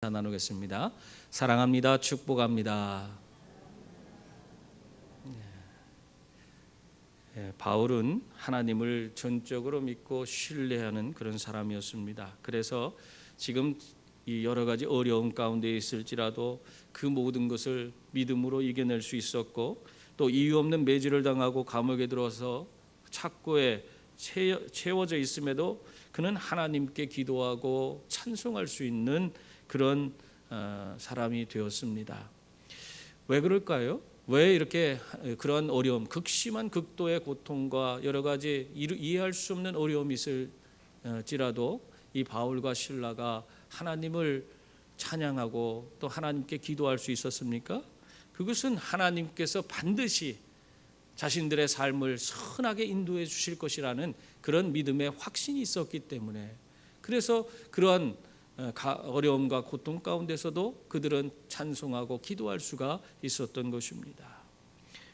인사 나누겠습니다. 사랑합니다. 축복합니다. 바울은 하나님을 전적으로 믿고 신뢰하는 그런 사람이었습니다. 그래서 지금 이 여러 가지 어려움 가운데 있을지라도 그 모든 것을 믿음으로 이겨낼 수 있었고, 또 이유 없는 매질을 당하고 감옥에 들어서 착고에 채워져 있음에도 그는 하나님께 기도하고 찬송할 수 있는 그런 사람이 되었습니다. 왜 그럴까요? 왜 이렇게 그런 어려움, 극심한 극도의 고통과 여러 가지 이해할 수 없는 어려움이 있을지라도 이 바울과 실라가 하나님을 찬양하고 또 하나님께 기도할 수 있었습니까? 그것은 하나님께서 반드시 자신들의 삶을 선하게 인도해 주실 것이라는 그런 믿음의 확신이 있었기 때문에, 그래서 그러한 어려움과 고통 가운데서도 그들은 찬송하고 기도할 수가 있었던 것입니다.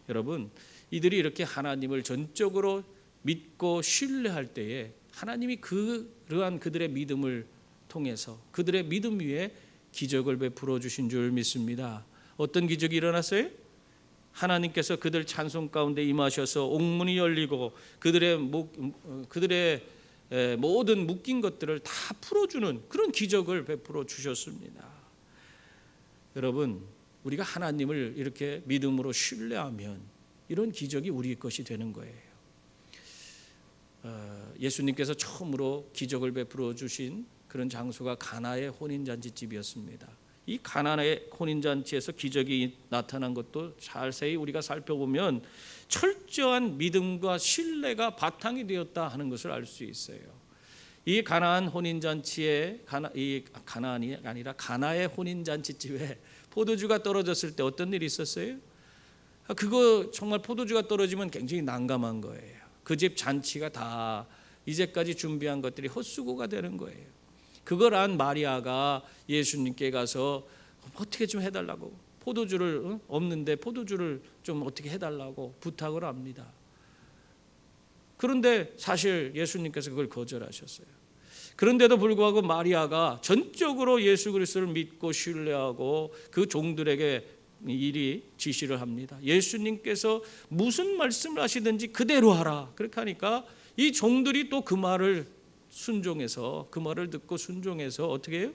여러분, 이들이 이렇게 하나님을 전적으로 믿고 신뢰할 때에 하나님이 그러한 그들의 믿음을 통해서 그들의 믿음 위에 기적을 베풀어 주신 줄 믿습니다. 어떤 기적이 일어났어요? 하나님께서 그들 찬송 가운데 임하셔서 옥문이 열리고 그들의 모든 묶인 것들을 다 풀어주는 그런 기적을 베풀어 주셨습니다. 여러분, 우리가 하나님을 이렇게 믿음으로 신뢰하면 이런 기적이 우리 것이 되는 거예요. 예수님께서 처음으로 기적을 베풀어 주신 그런 장소가 가나의 혼인잔치집이었습니다. 이 가나의 혼인잔치에서 기적이 나타난 것도 자세히 우리가 살펴보면 철저한 믿음과 신뢰가 바탕이 되었다 하는 것을 알 수 있어요. 이 가나안 혼인잔치에 가나안이 아니라 가나의 혼인잔치집에 포도주가 떨어졌을 때 어떤 일이 있었어요? 그거 정말 포도주가 떨어지면 굉장히 난감한 거예요. 그 집 잔치가 다 이제까지 준비한 것들이 헛수고가 되는 거예요. 그걸 안 마리아가 예수님께 가서 어떻게 좀 해달라고, 포도주를 없는데 포도주를 좀 어떻게 해달라고 부탁을 합니다. 그런데 사실 예수님께서 그걸 거절하셨어요. 그런데도 불구하고 마리아가 전적으로 예수 그리스도를 믿고 신뢰하고 그 종들에게 일이 지시를 합니다. 예수님께서 무슨 말씀을 하시든지 그대로 하라. 그렇게 하니까 이 종들이 또 그 말을 순종해서, 그 말을 듣고 순종해서 어떻게 해요?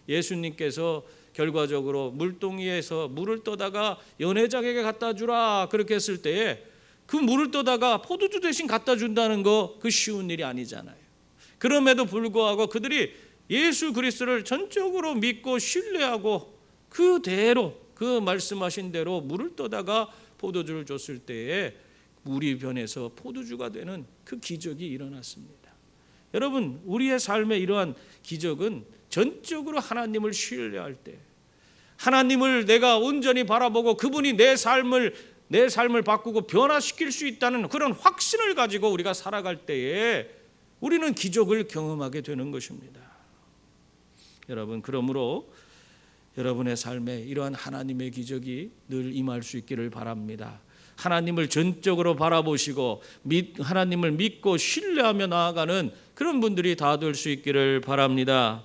예수님께서 결과적으로 물동이에서 물을 떠다가 연회장에게 갖다 주라 그렇게 했을 때에 그 물을 떠다가 포도주 대신 갖다 준다는 거, 그 쉬운 일이 아니잖아요. 그럼에도 불구하고 그들이 예수 그리스도를 전적으로 믿고 신뢰하고 그대로 그 말씀하신 대로 물을 떠다가 포도주를 줬을 때에 물이 변해서 포도주가 되는 그 기적이 일어났습니다. 여러분, 우리의 삶의 이러한 기적은 전적으로 하나님을 신뢰할 때, 하나님을 내가 온전히 바라보고 그분이 내 삶을 바꾸고 변화시킬 수 있다는 그런 확신을 가지고 우리가 살아갈 때에 우리는 기적을 경험하게 되는 것입니다. 여러분, 그러므로 여러분의 삶에 이러한 하나님의 기적이 늘 임할 수 있기를 바랍니다. 하나님을 전적으로 바라보시고 하나님을 믿고 신뢰하며 나아가는 그런 분들이 다 될 수 있기를 바랍니다.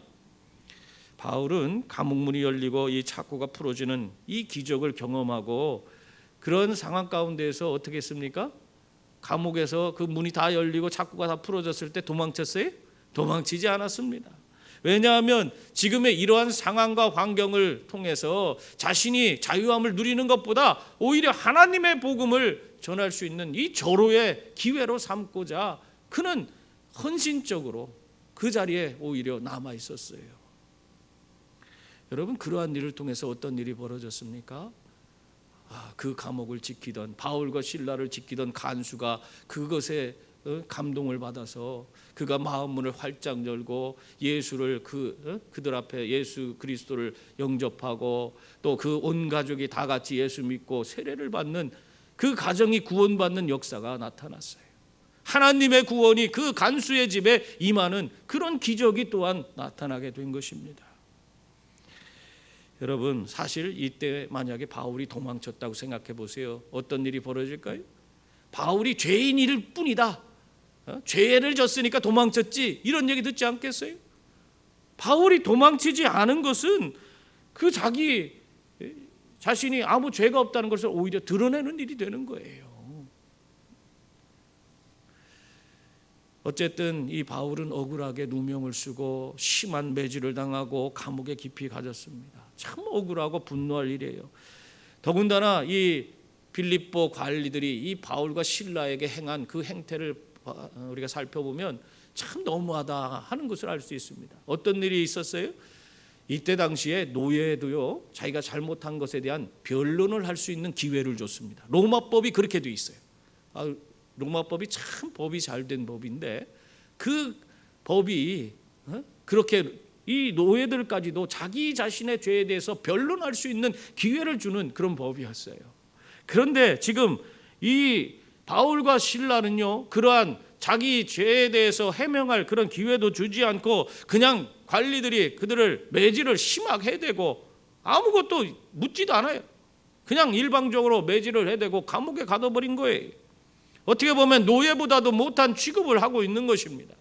바울은 감옥문이 열리고 이 착고가 풀어지는 이 기적을 경험하고 그런 상황 가운데에서 어떻게 했습니까? 감옥에서 그 문이 다 열리고 착고가 다 풀어졌을 때 도망쳤어요? 도망치지 않았습니다. 왜냐하면 지금의 이러한 상황과 환경을 통해서 자신이 자유함을 누리는 것보다 오히려 하나님의 복음을 전할 수 있는 이 절호의 기회로 삼고자 그는 헌신적으로 그 자리에 오히려 남아 있었어요. 여러분, 그러한 일을 통해서 어떤 일이 벌어졌습니까? 그 감옥을 지키던 바울과 실라를 지키던 간수가 그것에 감동을 받아서 그가 마음문을 활짝 열고 예수를 그들 앞에 예수 그리스도를 영접하고 또 그 온 가족이 다 같이 예수 믿고 세례를 받는 그 가정이 구원받는 역사가 나타났어요. 하나님의 구원이 그 간수의 집에 임하는 그런 기적이 또한 나타나게 된 것입니다. 여러분, 사실 이때 만약에 바울이 도망쳤다고 생각해 보세요. 어떤 일이 벌어질까요? 바울이 죄인일 뿐이다, 죄를 졌으니까 도망쳤지, 이런 얘기 듣지 않겠어요? 바울이 도망치지 않은 것은 그 자기 자신이 아무 죄가 없다는 것을 오히려 드러내는 일이 되는 거예요. 어쨌든 이 바울은 억울하게 누명을 쓰고 심한 매질을 당하고 감옥에 깊이 갇혔습니다. 참 억울하고 분노할 일이에요. 더군다나 이 빌립보 관리들이 이 바울과 실라에게 행한 그 행태를 우리가 살펴보면 참 너무하다 하는 것을 알 수 있습니다. 어떤 일이 있었어요? 이때 당시에 노예도요, 자기가 잘못한 것에 대한 변론을 할 수 있는 기회를 줬습니다. 로마법이 그렇게 돼 있어요. 로마법이 참 법이 잘 된 법인데 그 법이 그렇게 이 노예들까지도 자기 자신의 죄에 대해서 변론할 수 있는 기회를 주는 그런 법이었어요. 그런데 지금 이 바울과 실라는요, 그러한 자기 죄에 대해서 해명할 그런 기회도 주지 않고 그냥 관리들이 그들을 매질을 심하게 해대고 아무것도 묻지도 않아요. 그냥 일방적으로 매질을 해대고 감옥에 가둬버린 거예요. 어떻게 보면 노예보다도 못한 취급을 하고 있는 것입니다.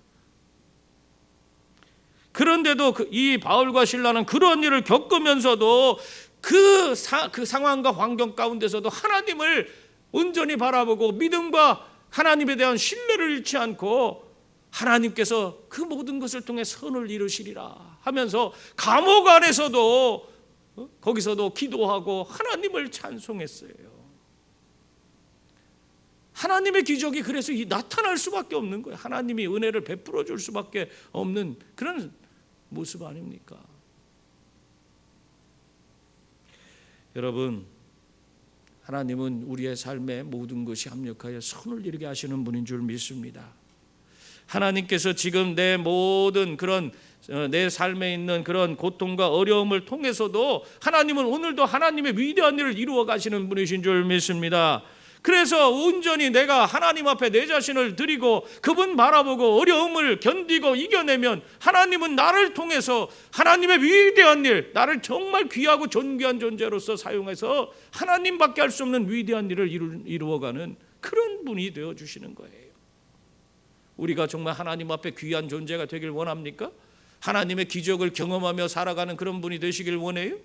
그런데도 이 바울과 실라는 그런 일을 겪으면서도 그 상황과 환경 가운데서도 하나님을 온전히 바라보고 믿음과 하나님에 대한 신뢰를 잃지 않고 하나님께서 그 모든 것을 통해 선을 이루시리라 하면서 감옥 안에서도 거기서도 기도하고 하나님을 찬송했어요. 하나님의 기적이 그래서 나타날 수밖에 없는 거예요. 하나님이 은혜를 베풀어 줄 수밖에 없는 그런 모습 아닙니까? 여러분, 하나님은 우리의 삶에 모든 것이 합력하여 선을 이루게 하시는 분인 줄 믿습니다. 하나님께서 지금 내 모든 그런 내 삶에 있는 그런 고통과 어려움을 통해서도 하나님은 오늘도 하나님의 위대한 일을 이루어 가시는 분이신 줄 믿습니다. 그래서 온전히 내가 하나님 앞에 내 자신을 드리고 그분 바라보고 어려움을 견디고 이겨내면 하나님은 나를 통해서 하나님의 위대한 일, 나를 정말 귀하고 존귀한 존재로서 사용해서 하나님밖에 할 수 없는 위대한 일을 이루어가는 그런 분이 되어주시는 거예요. 우리가 정말 하나님 앞에 귀한 존재가 되길 원합니까? 하나님의 기적을 경험하며 살아가는 그런 분이 되시길 원해요?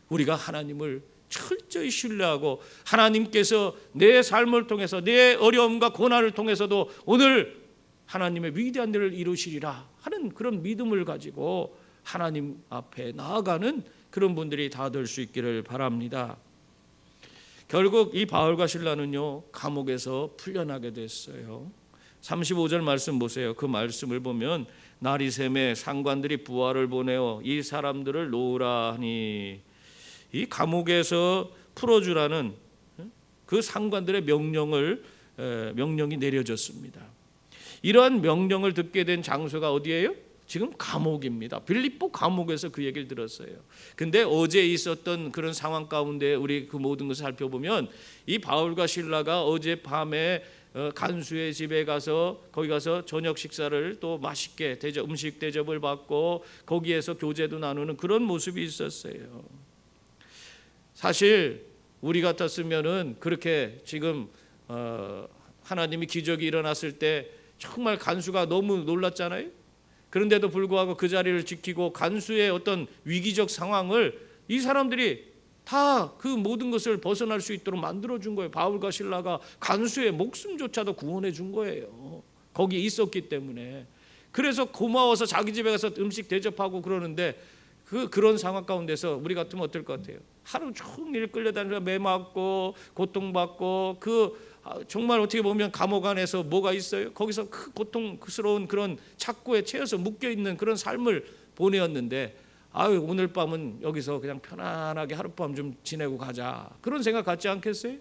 우리가 하나님을 철저히 신뢰하고 하나님께서 내 삶을 통해서 내 어려움과 고난을 통해서도 오늘 하나님의 위대한 일을 이루시리라 하는 그런 믿음을 가지고 하나님 앞에 나아가는 그런 분들이 다 될 수 있기를 바랍니다. 결국 이 바울과 실라는요, 감옥에서 풀려나게 됐어요. 35절 말씀 보세요. 그 말씀을 보면 날이 새매 상관들이 부하를 보내어 이 사람들을 놓으라 하니, 이 감옥에서 풀어주라는 그 상관들의 명령이 내려졌습니다. 이러한 명령을 듣게 된 장소가 어디예요? 지금 감옥입니다. 빌립보 감옥에서 그 얘기를 들었어요. 근데 어제 있었던 그런 상황 가운데 우리 그 모든 것을 살펴보면 이 바울과 실라가 어제 밤에 간수의 집에 가서 거기 가서 저녁 식사를 또 맛있게 음식 대접을 받고 거기에서 교제도 나누는 그런 모습이 있었어요. 사실 우리 같았으면은 그렇게 지금 하나님이 기적이 일어났을 때 정말 간수가 너무 놀랐잖아요. 그런데도 불구하고 그 자리를 지키고 간수의 어떤 위기적 상황을 이 사람들이 다 그 모든 것을 벗어날 수 있도록 만들어준 거예요. 바울과 실라가 간수의 목숨조차도 구원해 준 거예요. 거기 있었기 때문에. 그래서 고마워서 자기 집에 가서 음식 대접하고 그러는데 그런 상황 가운데서 우리 같으면 어떨 것 같아요? 하루 종일 끌려다니면서 매 맞고 고통받고 정말 어떻게 보면 감옥 안에서 뭐가 있어요? 거기서 그 고통스러운 그런 착고에 채여서 묶여있는 그런 삶을 보내었는데 오늘 밤은 여기서 그냥 편안하게 하룻밤 좀 지내고 가자, 그런 생각 갖지 않겠어요?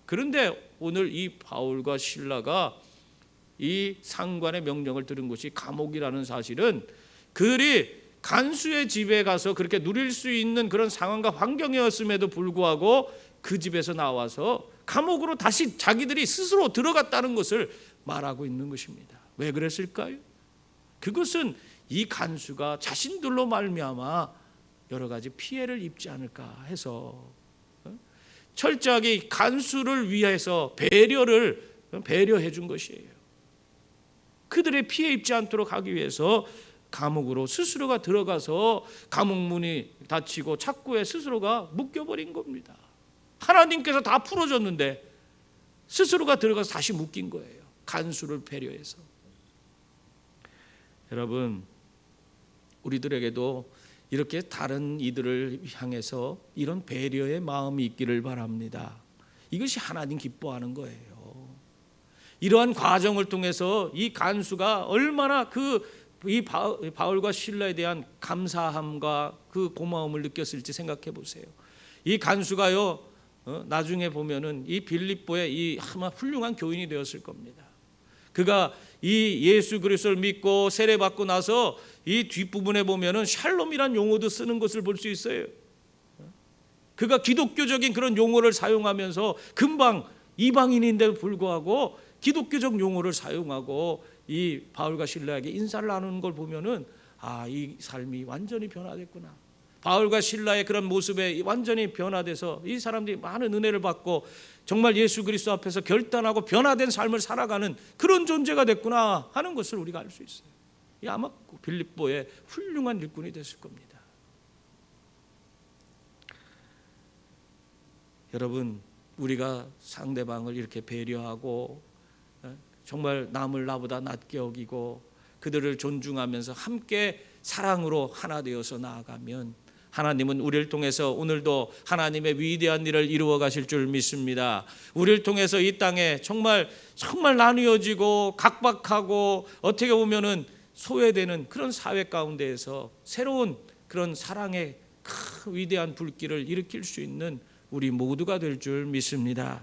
그런데 오늘 이 바울과 실라가 이 상관의 명령을 들은 곳이 감옥이라는 사실은 그들이 간수의 집에 가서 그렇게 누릴 수 있는 그런 상황과 환경이었음에도 불구하고 그 집에서 나와서 감옥으로 다시 자기들이 스스로 들어갔다는 것을 말하고 있는 것입니다. 왜 그랬을까요? 그것은 이 간수가 자신들로 말미암아 여러 가지 피해를 입지 않을까 해서 철저하게 간수를 위해서 배려해 준 것이에요. 그들의 피해 입지 않도록 하기 위해서 감옥으로 스스로가 들어가서 감옥 문이 닫히고 착고에 스스로가 묶여버린 겁니다. 하나님께서 다 풀어줬는데 스스로가 들어가서 다시 묶인 거예요. 간수를 배려해서. 여러분, 우리들에게도 이렇게 다른 이들을 향해서 이런 배려의 마음이 있기를 바랍니다. 이것이 하나님 기뻐하는 거예요. 이러한 과정을 통해서 이 간수가 얼마나 이 바울과 실라에 대한 감사함과 그 고마움을 느꼈을지 생각해 보세요. 이 간수가요, 나중에 보면은 이 빌립보의 이 아마 훌륭한 교인이 되었을 겁니다. 그가 이 예수 그리스도를 믿고 세례 받고 나서 이 뒷부분에 보면은 샬롬이란 용어도 쓰는 것을 볼 수 있어요. 그가 기독교적인 그런 용어를 사용하면서 금방 이방인인데도 불구하고 기독교적 용어를 사용하고 이 바울과 실라에게 인사를 나누는 걸 보면은 이 삶이 완전히 변화됐구나. 바울과 실라의 그런 모습에 완전히 변화돼서 이 사람들이 많은 은혜를 받고 정말 예수 그리스도 앞에서 결단하고 변화된 삶을 살아가는 그런 존재가 됐구나 하는 것을 우리가 알 수 있어요. 이 아마 빌립보의 훌륭한 일꾼이 됐을 겁니다. 여러분, 우리가 상대방을 이렇게 배려하고 정말 남을 나보다 낮게 여기고 그들을 존중하면서 함께 사랑으로 하나 되어서 나아가면 하나님은 우리를 통해서 오늘도 하나님의 위대한 일을 이루어 가실 줄 믿습니다. 우리를 통해서 이 땅에 정말 나뉘어지고 각박하고 어떻게 보면은 소외되는 그런 사회 가운데에서 새로운 그런 사랑의 큰 위대한 불길을 일으킬 수 있는 우리 모두가 될 줄 믿습니다.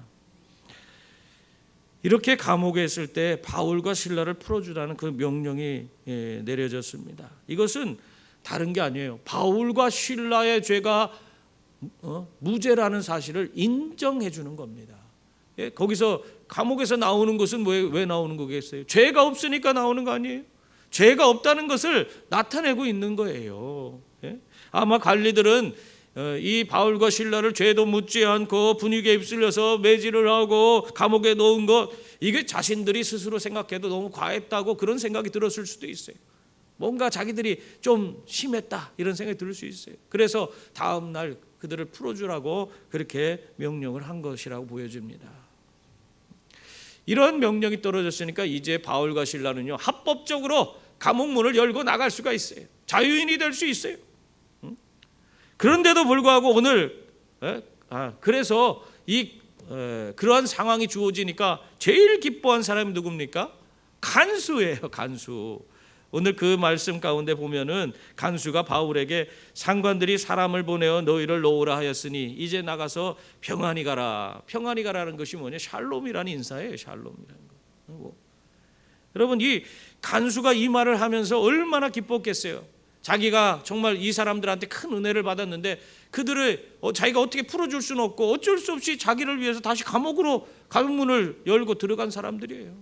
이렇게 감옥에 있을 때 바울과 실라를 풀어주라는 그 명령이 내려졌습니다. 이것은 다른 게 아니에요. 바울과 실라의 죄가 무죄라는 사실을 인정해 주는 겁니다. 거기서 감옥에서 나오는 것은 왜 나오는 거겠어요? 죄가 없으니까 나오는 거 아니에요? 죄가 없다는 것을 나타내고 있는 거예요. 아마 관리들은 이 바울과 실라를 죄도 묻지 않고 분위기에 휩쓸려서 매질을 하고 감옥에 넣은 것, 이게 자신들이 스스로 생각해도 너무 과했다고 그런 생각이 들었을 수도 있어요. 뭔가 자기들이 좀 심했다 이런 생각이 들 수 있어요. 그래서 다음 날 그들을 풀어주라고 그렇게 명령을 한 것이라고 보여집니다. 이런 명령이 떨어졌으니까 이제 바울과 실라는요, 합법적으로 감옥 문을 열고 나갈 수가 있어요. 자유인이 될 수 있어요. 그런데도 불구하고 오늘 그래서 그러한 상황이 주어지니까 제일 기뻐한 사람이 누굽니까? 간수예요. 간수. 오늘 그 말씀 가운데 보면은 간수가 바울에게 상관들이 사람을 보내어 너희를 놓으라 하였으니 이제 나가서 평안히 가라. 평안히 가라는 것이 뭐냐? 샬롬이라는 인사예요. 샬롬이라는 거. 여러분, 이 간수가 이 말을 하면서 얼마나 기뻤겠어요. 자기가 정말 이 사람들한테 큰 은혜를 받았는데 그들을 자기가 어떻게 풀어줄 수는 없고 어쩔 수 없이 자기를 위해서 다시 감옥으로 감옥문을 열고 들어간 사람들이에요.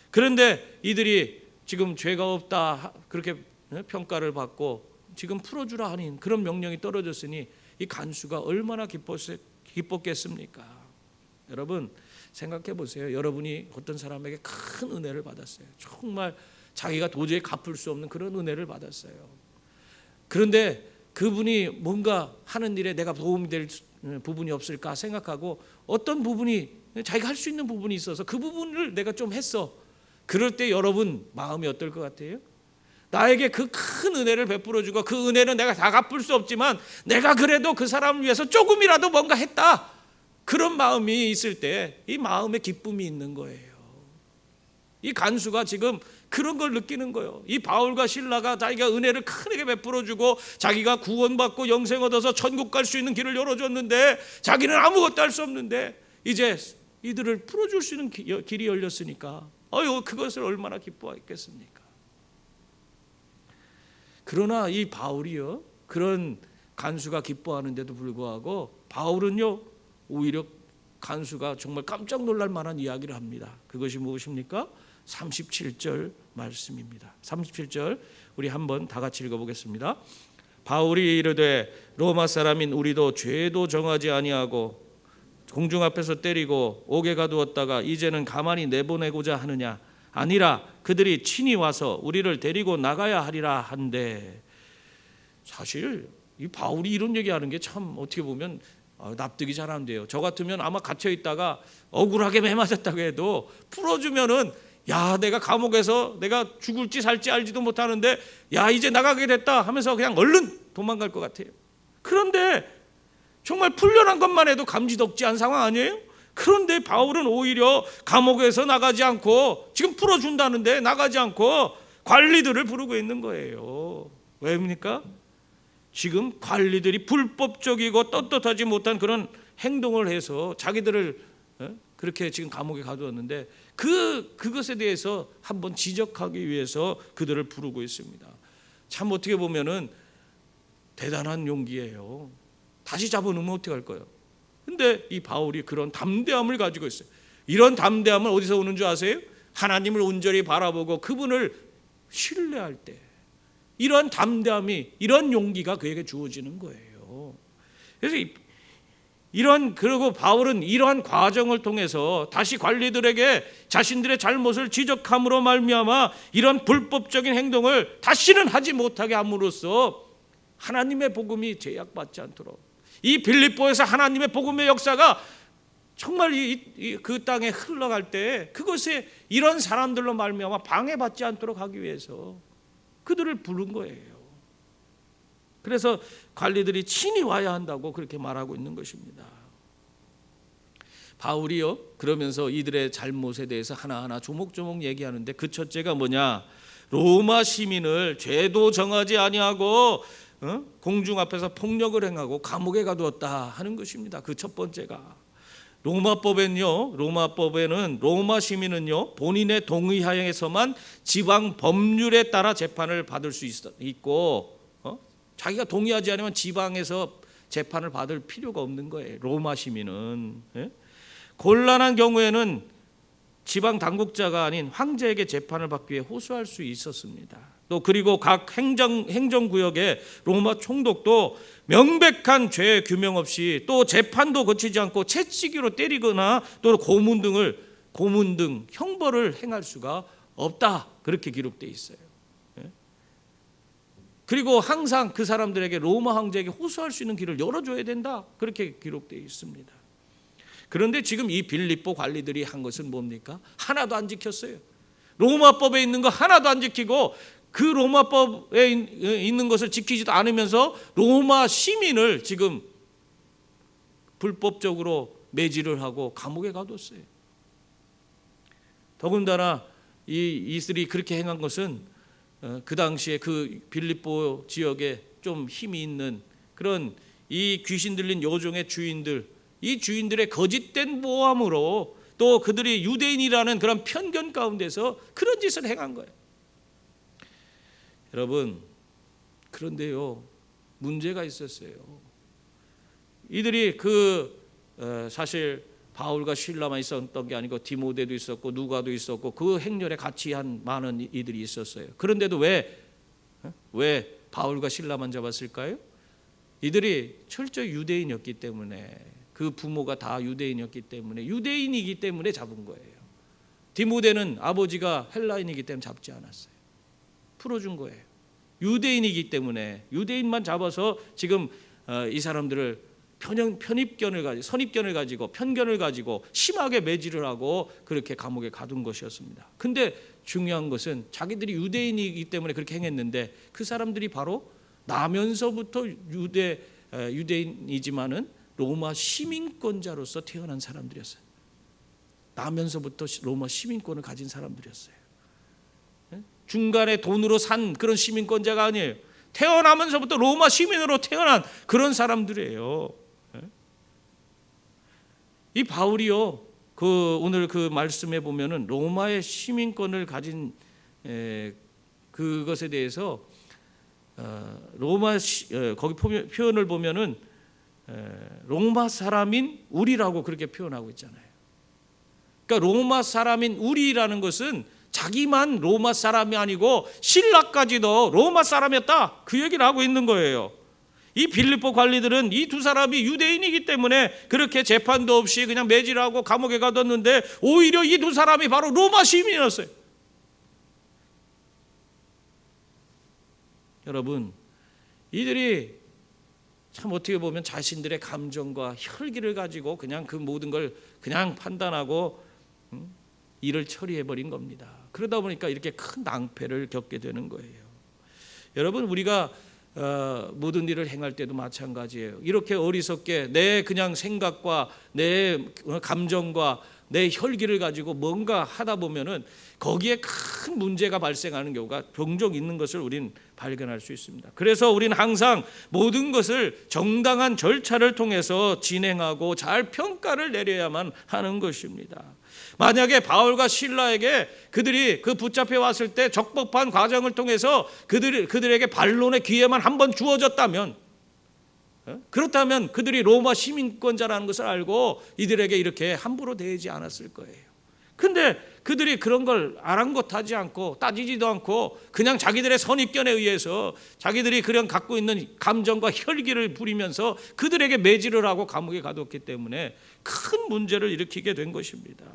그런데 이들이 지금 죄가 없다 그렇게 평가를 받고 지금 풀어주라 하는 그런 명령이 떨어졌으니 이 간수가 얼마나 기뻤겠습니까? 여러분 생각해 보세요. 여러분이 어떤 사람에게 큰 은혜를 받았어요. 정말 자기가 도저히 갚을 수 없는 그런 은혜를 받았어요. 그런데 그분이 뭔가 하는 일에 내가 도움이 될 부분이 없을까 생각하고 어떤 부분이 자기가 할 수 있는 부분이 있어서 그 부분을 내가 좀 했어. 그럴 때 여러분 마음이 어떨 것 같아요? 나에게 그 큰 은혜를 베풀어주고 그 은혜는 내가 다 갚을 수 없지만 내가 그래도 그 사람을 위해서 조금이라도 뭔가 했다. 그런 마음이 있을 때 이 마음에 기쁨이 있는 거예요. 이 간수가 지금 그런 걸 느끼는 거예요. 이 바울과 실라가 자기가 은혜를 크게 베풀어주고 자기가 구원받고 영생 얻어서 천국 갈 수 있는 길을 열어줬는데 자기는 아무것도 할 수 없는데 이제 이들을 풀어줄 수 있는 길이 열렸으니까 그것을 얼마나 기뻐했겠습니까? 그러나 이 바울이요, 그런 간수가 기뻐하는데도 불구하고 바울은요 오히려 간수가 정말 깜짝 놀랄 만한 이야기를 합니다. 그것이 무엇입니까? 37절 말씀입니다. 37절 우리 한번 다 같이 읽어보겠습니다. 바울이 이르되 로마 사람인 우리도 죄도 정하지 아니하고 공중 앞에서 때리고 옥에 가두었다가 이제는 가만히 내보내고자 하느냐? 아니라 그들이 친히 와서 우리를 데리고 나가야 하리라 한데, 사실 이 바울이 이런 얘기하는 게 참 어떻게 보면 납득이 잘 안 돼요. 저 같으면 아마 갇혀 있다가 억울하게 매 맞았다고 해도 풀어주면은, 야, 내가 감옥에서 내가 죽을지 살지 알지도 못하는데 야, 이제 나가게 됐다 하면서 그냥 얼른 도망갈 것 같아요. 그런데 정말 풀려난 것만 해도 감지덕지한 상황 아니에요? 그런데 바울은 오히려 감옥에서 나가지 않고, 지금 풀어준다는데 나가지 않고 관리들을 부르고 있는 거예요. 왜입니까? 지금 관리들이 불법적이고 떳떳하지 못한 그런 행동을 해서 자기들을 그렇게 지금 감옥에 가두었는데, 그것에 대해서 한번 지적하기 위해서 그들을 부르고 있습니다. 참 어떻게 보면은 대단한 용기예요. 다시 잡아놓으면 어떻게 할 거예요? 근데 이 바울이 그런 담대함을 가지고 있어요. 이런 담대함은 어디서 오는 줄 아세요? 하나님을 온전히 바라보고 그분을 신뢰할 때, 이런 담대함이, 이런 용기가 그에게 주어지는 거예요. 그래서 그리고 바울은 이러한 과정을 통해서 다시 관리들에게 자신들의 잘못을 지적함으로 말미암아 이런 불법적인 행동을 다시는 하지 못하게 함으로써 하나님의 복음이 제약받지 않도록, 이 빌립보에서 하나님의 복음의 역사가 정말 그 땅에 흘러갈 때 그것에 이런 사람들로 말미암아 방해받지 않도록 하기 위해서 그들을 부른 거예요. 그래서 관리들이 친히 와야 한다고 그렇게 말하고 있는 것입니다. 바울이요, 그러면서 이들의 잘못에 대해서 하나하나 조목조목 얘기하는데, 그 첫째가 뭐냐? 로마 시민을 죄도 정하지 아니하고 공중 앞에서 폭력을 행하고 감옥에 가두었다 하는 것입니다. 그 첫 번째가 로마법에는 로마 시민은요, 본인의 동의하에서만 지방 법률에 따라 재판을 받을 수 있고, 자기가 동의하지 않으면 지방에서 재판을 받을 필요가 없는 거예요. 로마 시민은 곤란한 경우에는 지방 당국자가 아닌 황제에게 재판을 받기 위해 호소할 수 있었습니다. 또 그리고 각 행정구역의 로마 총독도 명백한 죄 규명 없이, 또 재판도 거치지 않고 채찍으로 때리거나 또 고문 등 형벌을 행할 수가 없다, 그렇게 기록되어 있어요. 그리고 항상 그 사람들에게 로마 황제에게 호소할 수 있는 길을 열어줘야 된다, 그렇게 기록되어 있습니다. 그런데 지금 이 빌립보 관리들이 한 것은 뭡니까? 하나도 안 지켰어요. 로마법에 있는 거 하나도 안 지키고, 그 로마법에 있는 것을 지키지도 않으면서 로마 시민을 지금 불법적으로 매질을 하고 감옥에 가뒀어요. 더군다나 이들이 그렇게 행한 것은 그 당시에 그 빌립보 지역에 좀 힘이 있는 그런 이 귀신 들린 요종의 주인들, 이 주인들의 거짓된 모함으로, 또 그들이 유대인이라는 그런 편견 가운데서 그런 짓을 행한 거예요. 여러분, 그런데요, 문제가 있었어요. 이들이 사실 바울과 실라만 있었던 게 아니고 디모데도 있었고 누가도 있었고 그 행렬에 같이 한 많은 이들이 있었어요. 그런데도 왜 바울과 실라만 잡았을까요? 이들이 철저히 유대인이었기 때문에, 그 부모가 다 유대인이었기 때문에, 유대인이기 때문에 잡은 거예요. 디모데는 아버지가 헬라인이기 때문에 잡지 않았어요. 풀어준 거예요. 유대인이기 때문에 유대인만 잡아서 지금 이 사람들을 선입견을 가지고 편견을 가지고 심하게 매질을 하고 그렇게 감옥에 가둔 것이었습니다. 근데 중요한 것은 자기들이 유대인이기 때문에 그렇게 행했는데, 그 사람들이 바로 나면서부터 유대인이지만은 로마 시민권자로서 태어난 사람들이었어요. 나면서부터 로마 시민권을 가진 사람들이었어요. 중간에 돈으로 산 그런 시민권자가 아니에요. 태어나면서부터 로마 시민으로 태어난 그런 사람들이에요. 이 바울이요, 오늘 그 말씀에 보면은 로마의 시민권을 가진 그것에 대해서 거기 표현을 보면은 로마 사람인 우리라고 그렇게 표현하고 있잖아요. 그러니까 로마 사람인 우리라는 것은 자기만 로마 사람이 아니고 신라까지도 로마 사람이었다, 그 얘기를 하고 있는 거예요. 이 빌립보 관리들은 이 두 사람이 유대인이기 때문에 그렇게 재판도 없이 그냥 매질하고 감옥에 가뒀는데, 오히려 이 두 사람이 바로 로마 시민이었어요. 여러분, 이들이 참 어떻게 보면 자신들의 감정과 혈기를 가지고 그냥 그 모든 걸 그냥 판단하고 일을 처리해버린 겁니다. 그러다 보니까 이렇게 큰 낭패를 겪게 되는 거예요. 여러분, 우리가 모든 일을 행할 때도 마찬가지예요. 이렇게 어리석게 내 그냥 생각과 내 감정과 내 혈기를 가지고 뭔가 하다 보면은 거기에 큰 문제가 발생하는 경우가 종종 있는 것을 우리는 발견할 수 있습니다. 그래서 우리는 항상 모든 것을 정당한 절차를 통해서 진행하고 잘 평가를 내려야만 하는 것입니다. 만약에 바울과 실라에게 그들이 그 붙잡혀 왔을 때 적법한 과정을 통해서 그들에게 반론의 기회만 한 번 주어졌다면, 그렇다면 그들이 로마 시민권자라는 것을 알고 이들에게 이렇게 함부로 대하지 않았을 거예요. 근데 그들이 그런 걸 아랑곳하지 않고 따지지도 않고 그냥 자기들의 선입견에 의해서 자기들이 그냥 갖고 있는 감정과 혈기를 부리면서 그들에게 매질을 하고 감옥에 가뒀기 때문에 큰 문제를 일으키게 된 것입니다.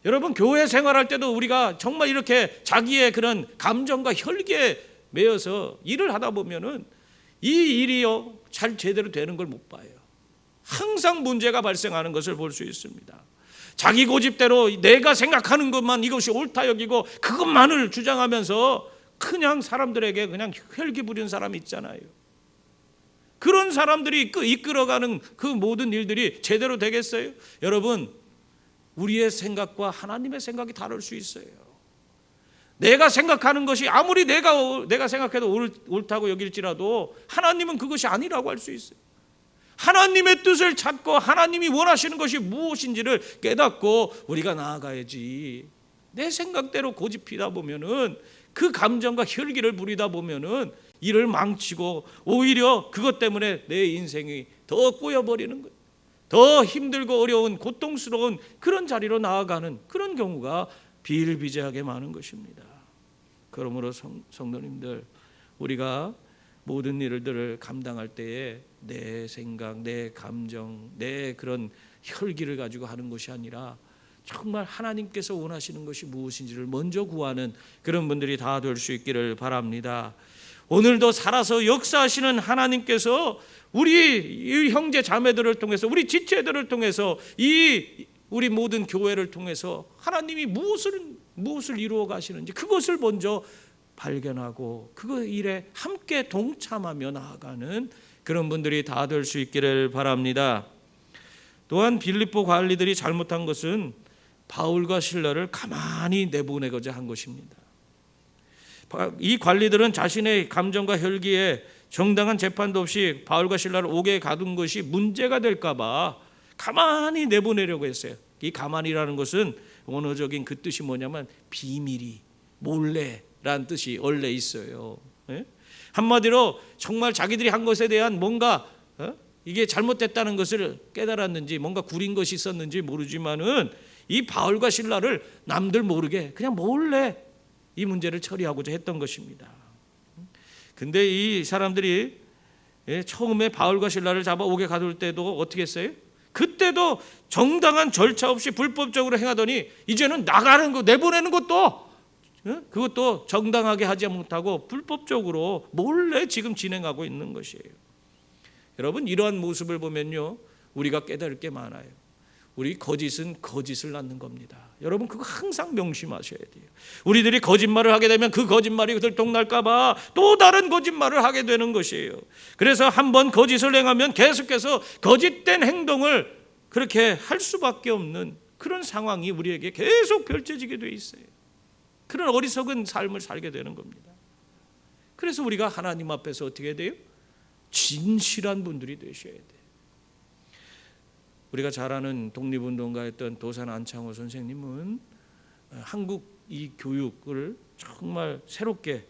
여러분, 교회 생활할 때도 우리가 정말 이렇게 자기의 그런 감정과 혈기에 매여서 일을 하다 보면은 이 일이요 잘 제대로 되는 걸 못 봐요. 항상 문제가 발생하는 것을 볼 수 있습니다. 자기 고집대로 내가 생각하는 것만 이것이 옳다 여기고 그것만을 주장하면서 그냥 사람들에게 그냥 혈기 부리는 사람이 있잖아요. 그런 사람들이 이끌어가는 그 모든 일들이 제대로 되겠어요? 여러분, 우리의 생각과 하나님의 생각이 다를 수 있어요. 내가 생각하는 것이 아무리 내가 생각해도 옳다고 여길지라도 하나님은 그것이 아니라고 할 수 있어요. 하나님의 뜻을 찾고 하나님이 원하시는 것이 무엇인지를 깨닫고 우리가 나아가야지. 내 생각대로 고집피다 보면은 그 감정과 혈기를 부리다 보면은 일을 망치고 오히려 그것 때문에 내 인생이 더 꼬여버리는 거예요. 더 힘들고 어려운 고통스러운 그런 자리로 나아가는 그런 경우가 비일비재하게 많은 것입니다. 그러므로 성도님들, 우리가 모든 일들을 감당할 때에 내 생각, 내 감정, 내 그런 혈기를 가지고 하는 것이 아니라 정말 하나님께서 원하시는 것이 무엇인지를 먼저 구하는 그런 분들이 다 될 수 있기를 바랍니다. 오늘도 살아서 역사하시는 하나님께서 우리 형제 자매들을 통해서, 우리 지체들을 통해서, 우리 모든 교회를 통해서 하나님이 무엇을 이루어 가시는지 그것을 먼저 발견하고 그 일에 함께 동참하며 나아가는 그런 분들이 다 될 수 있기를 바랍니다. 또한 빌립보 관리들이 잘못한 것은 바울과 실라를 가만히 내보내고자 한 것입니다. 이 관리들은 자신의 감정과 혈기에 정당한 재판도 없이 바울과 실라를 옥에 가둔 것이 문제가 될까 봐 가만히 내보내려고 했어요. 이 가만히라는 것은 원어적인 그 뜻이 뭐냐면 비밀이, 몰래라는 뜻이 원래 있어요. 한마디로 정말 자기들이 한 것에 대한 뭔가 이게 잘못됐다는 것을 깨달았는지 뭔가 구린 것이 있었는지 모르지만은 이 바울과 실라를 남들 모르게 그냥 몰래 이 문제를 처리하고자 했던 것입니다. 근데 이 사람들이 처음에 바울과 실라를 잡아 옥에 가둘 때도 어떻게 했어요? 그때도 정당한 절차 없이 불법적으로 행하더니 이제는 나가는 거, 내보내는 것도 그것도 정당하게 하지 못하고 불법적으로 몰래 지금 진행하고 있는 것이에요. 여러분, 이러한 모습을 보면요, 우리가 깨달을 게 많아요. 우리 거짓은 거짓을 낳는 겁니다. 여러분, 그거 항상 명심하셔야 돼요. 우리들이 거짓말을 하게 되면 그 거짓말이 들통날까 봐 또 다른 거짓말을 하게 되는 것이에요. 그래서 한번 거짓을 행하면 계속해서 거짓된 행동을 그렇게 할 수밖에 없는 그런 상황이 우리에게 계속 펼쳐지게 돼 있어요. 그런 어리석은 삶을 살게 되는 겁니다. 그래서 우리가 하나님 앞에서 어떻게 돼요? 진실한 분들이 되셔야 돼요. 우리가 잘 아는 독립운동가였던 도산 안창호 선생님은 한국 이 교육을 정말 새롭게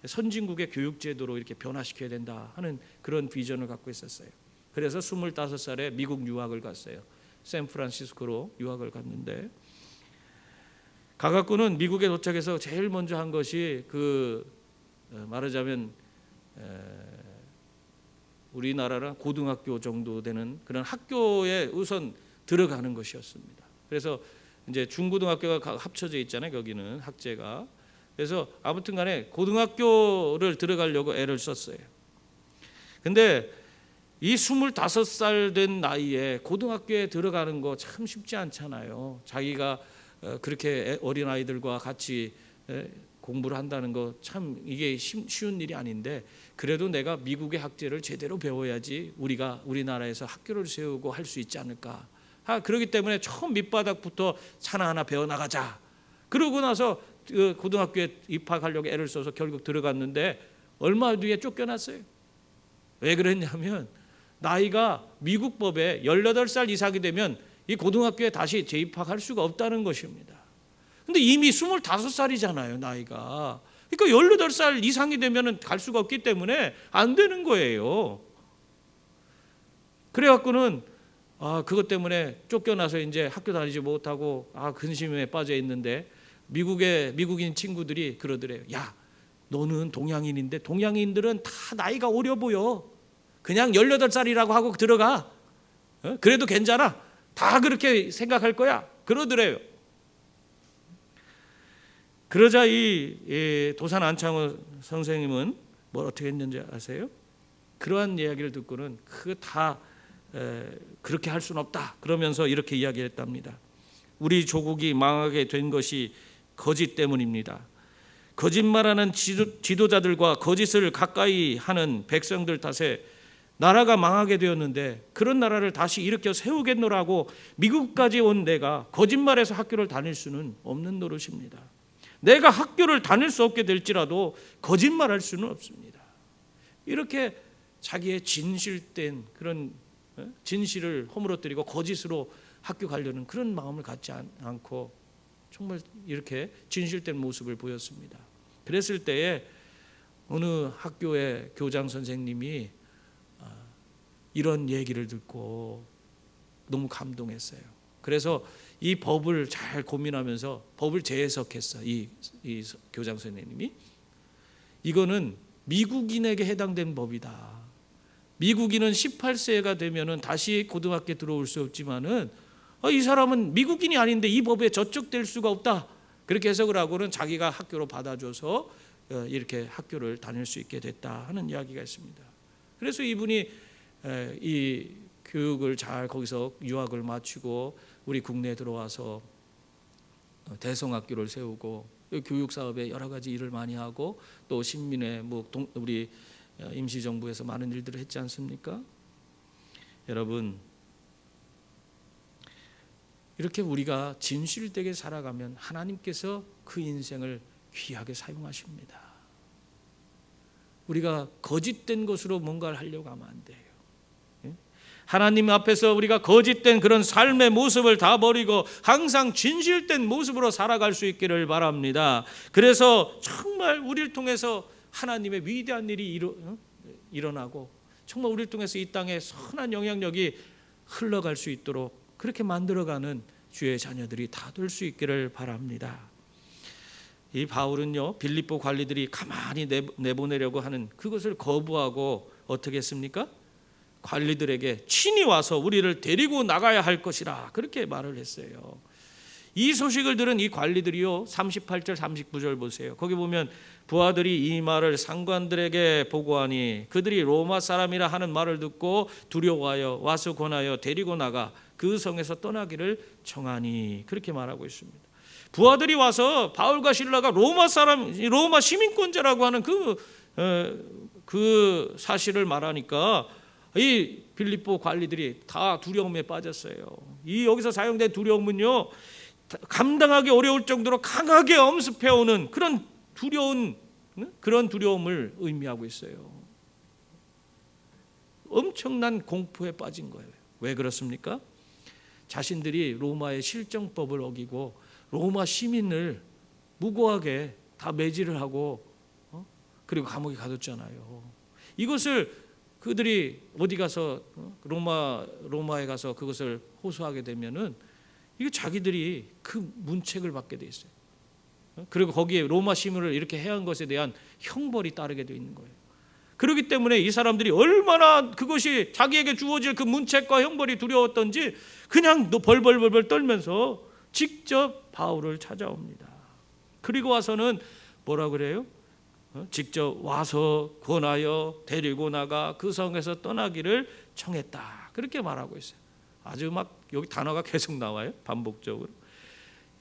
선진국의 교육제도로 이렇게 변화시켜야 된다 하는 그런 비전을 갖고 있었어요. 그래서 25살에 미국 유학을 갔어요. 샌프란시스코로 유학을 갔는데 가갖고는 미국에 도착해서 제일 먼저 한 것이 말하자면 우리나라랑 고등학교 정도 되는 그런 학교에 우선 들어가는 것이었습니다. 그래서 이제 중고등학교가 합쳐져 있잖아요. 거기는 학제가. 그래서 아무튼 간에 고등학교를 들어가려고 애를 썼어요. 근데 이 25살 된 나이에 고등학교에 들어가는 거 참 쉽지 않잖아요. 자기가 그렇게 어린아이들과 같이 공부를 한다는 거 참 이게 쉬운 일이 아닌데, 그래도 내가 미국의 학제를 제대로 배워야지 우리나라에서 학교를 세우고 할 수 있지 않을까. 그렇기 때문에 처음 밑바닥부터 하나하나 배워나가자. 그러고 나서 고등학교에 입학하려고 애를 써서 결국 들어갔는데 얼마 뒤에 쫓겨났어요. 왜 그랬냐면 나이가 미국 법에 18살 이상이 되면 이 고등학교에 다시 재입학할 수가 없다는 것입니다. 근데 이미 25살이잖아요, 나이가. 그러니까 18살 이상이 되면 갈 수가 없기 때문에 안 되는 거예요. 그래갖고는 그것 때문에 쫓겨나서 이제 학교 다니지 못하고 근심에 빠져 있는데 미국인 친구들이 그러더래요. 야, 너는 동양인인데 동양인들은 다 나이가 어려 보여. 그냥 18살이라고 하고 들어가. 그래도 괜찮아. 다 그렇게 생각할 거야. 그러더래요. 그러자 이 도산 안창호 선생님은 뭘 어떻게 했는지 아세요? 그러한 이야기를 듣고는 그렇게 할 수는 없다. 그러면서 이렇게 이야기했답니다. 우리 조국이 망하게 된 것이 거짓 때문입니다. 거짓말하는 지도자들과 거짓을 가까이 하는 백성들 탓에 나라가 망하게 되었는데, 그런 나라를 다시 일으켜 세우겠노라고 미국까지 온 내가 거짓말해서 학교를 다닐 수는 없는 노릇입니다. 내가 학교를 다닐 수 없게 될지라도 거짓말할 수는 없습니다. 이렇게 자기의 진실된 그런 진실을 허물어뜨리고 거짓으로 학교 가려는 그런 마음을 갖지 않고 정말 이렇게 진실된 모습을 보였습니다. 그랬을 때에 어느 학교의 교장 선생님이 이런 얘기를 듣고 너무 감동했어요. 그래서 이 법을 잘 고민하면서 법을 재해석했어. 이 교장 선생님이 이거는 미국인에게 해당된 법이다. 미국인은 18세가 되면은 다시 고등학교에 들어올 수 없지만은 이 사람은 미국인이 아닌데 이 법에 저촉될 수가 없다. 그렇게 해석을 하고는 자기가 학교로 받아줘서 이렇게 학교를 다닐 수 있게 됐다 하는 이야기가 있습니다. 그래서 이분이 이 교육을 잘 거기서 유학을 마치고 우리 국내에 들어와서 대성학교를 세우고 교육 사업에 여러 가지 일을 많이 하고 또 신민회 우리 임시정부에서 많은 일들을 했지 않습니까? 여러분, 이렇게 우리가 진실되게 살아가면 하나님께서 그 인생을 귀하게 사용하십니다. 우리가 거짓된 것으로 뭔가를 하려고 하면 안 돼요. 하나님 앞에서 우리가 거짓된 그런 삶의 모습을 다 버리고 항상 진실된 모습으로 살아갈 수 있기를 바랍니다. 그래서 정말 우리를 통해서 하나님의 위대한 일이 일어나고 정말 우리를 통해서 이 땅에 선한 영향력이 흘러갈 수 있도록 그렇게 만들어가는 주의 자녀들이 다 될 수 있기를 바랍니다. 이 바울은요, 빌립보 관리들이 가만히 내보내려고 하는 그것을 거부하고 어떻게 했습니까? 관리들에게 친히 와서 우리를 데리고 나가야 할 것이라 그렇게 말을 했어요. 이 소식을 들은 이 관리들이요, 38절 39절 보세요. 거기 보면 부하들이 이 말을 상관들에게 보고하니 그들이 로마 사람이라 하는 말을 듣고 두려워하여 와서 권하여 데리고 나가 그 성에서 떠나기를 청하니 그렇게 말하고 있습니다. 부하들이 와서 바울과 실라가 로마 시민권자라고 하는 그 사실을 말하니까 이 빌립보 관리들이 다 두려움에 빠졌어요. 이 여기서 사용된 두려움은요, 감당하기 어려울 정도로 강하게 엄습해오는 그런 두려움을 의미하고 있어요. 엄청난 공포에 빠진 거예요. 왜 그렇습니까? 자신들이 로마의 실정법을 어기고 로마 시민을 무고하게 다 매질을 하고 그리고 감옥에 가뒀잖아요. 이것을 그들이 어디 가서 로마에 가서 그것을 호소하게 되면은 이거 자기들이 그 문책을 받게 돼 있어요. 그리고 거기에 로마 시민을 이렇게 해한 것에 대한 형벌이 따르게 돼 있는 거예요. 그렇기 때문에 이 사람들이 얼마나 그것이 자기에게 주어질 그 문책과 형벌이 두려웠던지 그냥 벌벌 떨면서 직접 바울을 찾아옵니다. 그리고 와서는 뭐라 그래요? 직접 와서 권하여 데리고 나가 그 성에서 떠나기를 청했다. 그렇게 말하고 있어요. 아주 막 여기 단어가 계속 나와요. 반복적으로.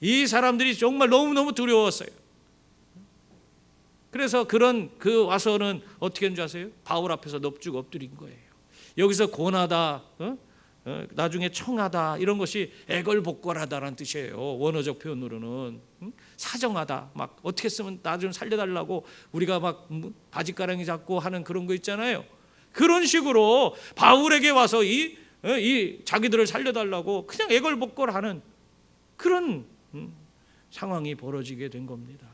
이 사람들이 정말 너무너무 두려웠어요. 그래서 그 와서는 어떻게 했는지 아세요? 바울 앞에서 넙죽 엎드린 거예요. 여기서 권하다, 나중에 청하다 이런 것이 애걸복걸하다라는 뜻이에요. 원어적 표현으로는 사정하다, 막 어떻게 쓰면 나 좀 살려달라고 우리가 막 바지가랑이 잡고 하는 그런 거 있잖아요. 그런 식으로 바울에게 와서 이 자기들을 살려달라고 그냥 애걸복걸하는 그런 상황이 벌어지게 된 겁니다.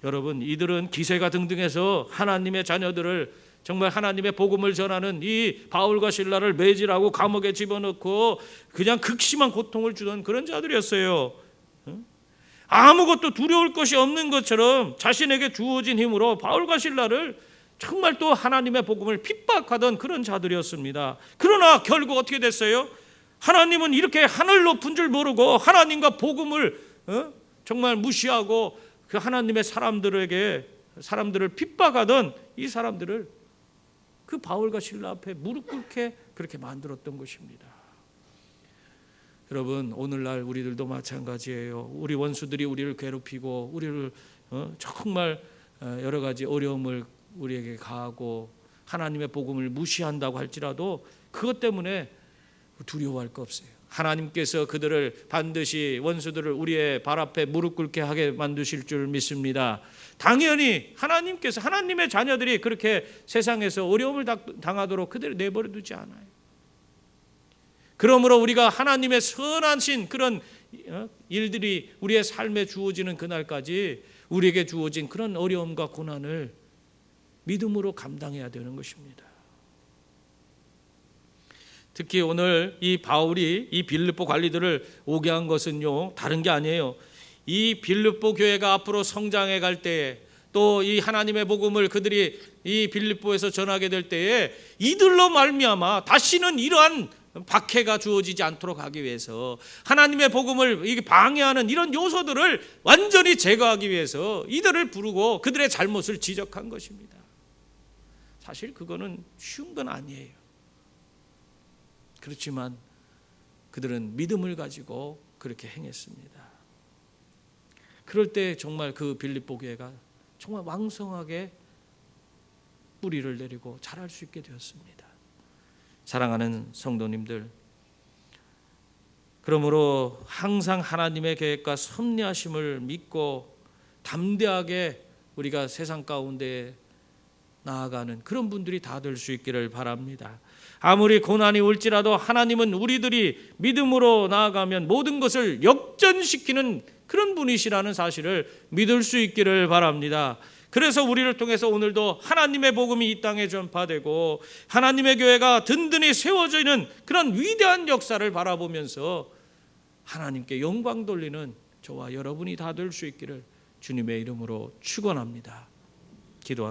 여러분, 이들은 기세가 등등해서 하나님의 자녀들을 정말 하나님의 복음을 전하는 이 바울과 실라를 매질하고 감옥에 집어넣고 그냥 극심한 고통을 주던 그런 자들이었어요. 아무것도 두려울 것이 없는 것처럼 자신에게 주어진 힘으로 바울과 실라를 정말 또 하나님의 복음을 핍박하던 그런 자들이었습니다. 그러나 결국 어떻게 됐어요? 하나님은 이렇게 하늘 높은 줄 모르고 하나님과 복음을 정말 무시하고 그 하나님의 사람들을 핍박하던 이 사람들을 그 바울과 실라 앞에 무릎 꿇게 그렇게 만들었던 것입니다. 여러분, 오늘날 우리들도 마찬가지예요. 우리 원수들이 우리를 괴롭히고 우리를 정말 여러 가지 어려움을 우리에게 가하고 하나님의 복음을 무시한다고 할지라도 그것 때문에 두려워할 거 없어요. 하나님께서 그들을 반드시 원수들을 우리의 발 앞에 무릎 꿇게 하게 만드실 줄 믿습니다. 당연히 하나님께서 하나님의 자녀들이 그렇게 세상에서 어려움을 당하도록 그들을 내버려 두지 않아요. 그러므로 우리가 하나님의 선하신 그런 일들이 우리의 삶에 주어지는 그날까지 우리에게 주어진 그런 어려움과 고난을 믿음으로 감당해야 되는 것입니다. 특히 오늘 이 바울이 이 빌립보 관리들을 오게 한 것은요, 다른 게 아니에요. 이 빌립보 교회가 앞으로 성장해 갈 때에 또 이 하나님의 복음을 그들이 이 빌립보에서 전하게 될 때에 이들로 말미암아 다시는 이러한 박해가 주어지지 않도록 하기 위해서 하나님의 복음을 방해하는 이런 요소들을 완전히 제거하기 위해서 이들을 부르고 그들의 잘못을 지적한 것입니다. 사실 그거는 쉬운 건 아니에요. 그렇지만 그들은 믿음을 가지고 그렇게 행했습니다. 그럴 때 정말 그 빌립보 교회가 정말 왕성하게 뿌리를 내리고 자랄 수 있게 되었습니다. 사랑하는 성도님들, 그러므로 항상 하나님의 계획과 섭리하심을 믿고 담대하게 우리가 세상 가운데 나아가는 그런 분들이 다 될 수 있기를 바랍니다. 아무리 고난이 올지라도 하나님은 우리들이 믿음으로 나아가면 모든 것을 역전시키는 그런 분이시라는 사실을 믿을 수 있기를 바랍니다. 그래서 우리를 통해서 오늘도 하나님의 복음이 이 땅에 전파되고 하나님의 교회가 든든히 세워지는 그런 위대한 역사를 바라보면서 하나님께 영광 돌리는 저와 여러분이 다 될 수 있기를 주님의 이름으로 축원합니다. 기도합니다.